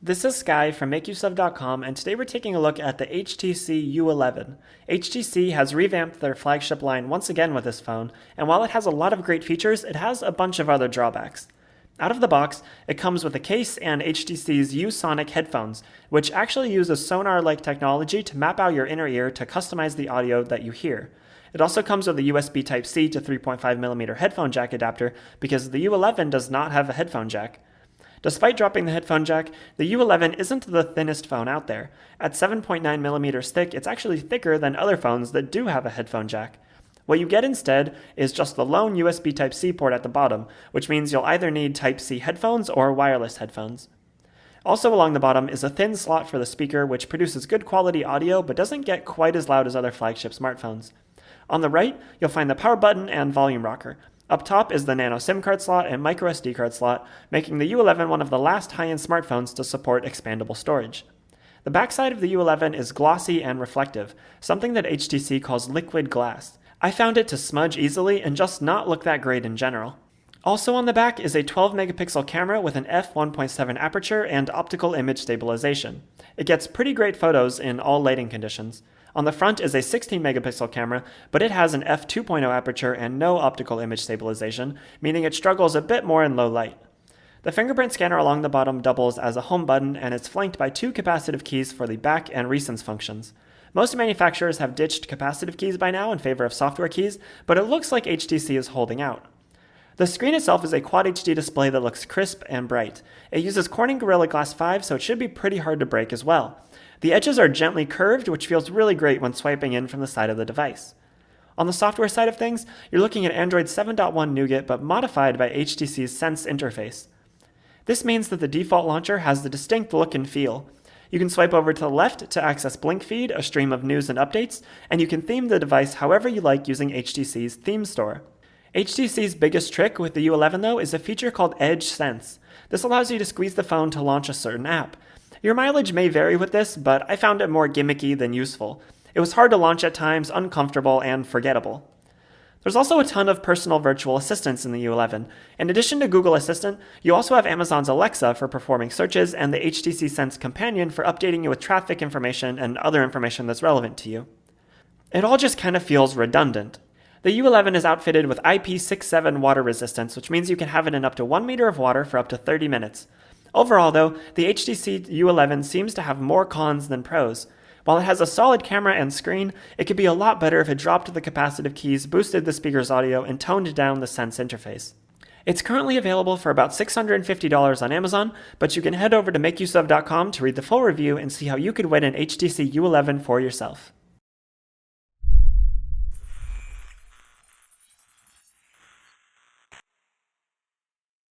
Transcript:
This is Sky from MakeUseOf.com, and today we're taking a look at the HTC U11. HTC has revamped their flagship line once again with this phone, and while it has a lot of great features, it has a bunch of other drawbacks. Out of the box, it comes with a case and HTC's U-Sonic headphones, which actually uses sonar-like technology to map out your inner ear to customize the audio that you hear. It also comes with a USB Type-C to 3.5mm headphone jack adapter because the U11 does not have a headphone jack. Despite dropping the headphone jack, the U11 isn't the thinnest phone out there. At 7.9mm thick, it's actually thicker than other phones that do have a headphone jack. What you get instead is just the lone USB Type-C port at the bottom, which means you'll either need Type-C headphones or wireless headphones. Also along the bottom is a thin slot for the speaker, which produces good quality audio but doesn't get quite as loud as other flagship smartphones. On the right, you'll find the power button and volume rocker. Up top is the nano SIM card slot and micro SD card slot, making the U11 one of the last high-end smartphones to support expandable storage. The backside of the U11 is glossy and reflective, something that HTC calls liquid glass. I found it to smudge easily and just not look that great in general. Also on the back is a 12-megapixel camera with an f1.7 aperture and optical image stabilization. It gets pretty great photos in all lighting conditions. On the front is a 16-megapixel camera, but it has an f2.0 aperture and no optical image stabilization, meaning it struggles a bit more in low light. The fingerprint scanner along the bottom doubles as a home button, and it's flanked by two capacitive keys for the back and recents functions. Most manufacturers have ditched capacitive keys by now in favor of software keys, but it looks like HTC is holding out. The screen itself is a Quad HD display that looks crisp and bright. It uses Corning Gorilla Glass 5, so it should be pretty hard to break as well. The edges are gently curved, which feels really great when swiping in from the side of the device. On the software side of things, you're looking at Android 7.1 Nougat, but modified by HTC's Sense interface. This means that the default launcher has the distinct look and feel. You can swipe over to the left to access Blink Feed, a stream of news and updates, and you can theme the device however you like using HTC's Theme Store. HTC's biggest trick with the U11 though is a feature called Edge Sense. This allows you to squeeze the phone to launch a certain app. Your mileage may vary with this, but I found it more gimmicky than useful. It was hard to launch at times, uncomfortable, and forgettable. There's also a ton of personal virtual assistants in the U11. In addition to Google Assistant, you also have Amazon's Alexa for performing searches and the HTC Sense Companion for updating you with traffic information and other information that's relevant to you. It all just kind of feels redundant. The U11 is outfitted with IP67 water resistance, which means you can have it in up to 1 meter of water for up to 30 minutes. Overall though, the HTC U11 seems to have more cons than pros. While it has a solid camera and screen, it could be a lot better if it dropped the capacitive keys, boosted the speaker's audio, and toned down the Sense interface. It's currently available for about $650 on Amazon, but you can head over to MakeUseOf.com to read the full review and see how you could win an HTC U11 for yourself.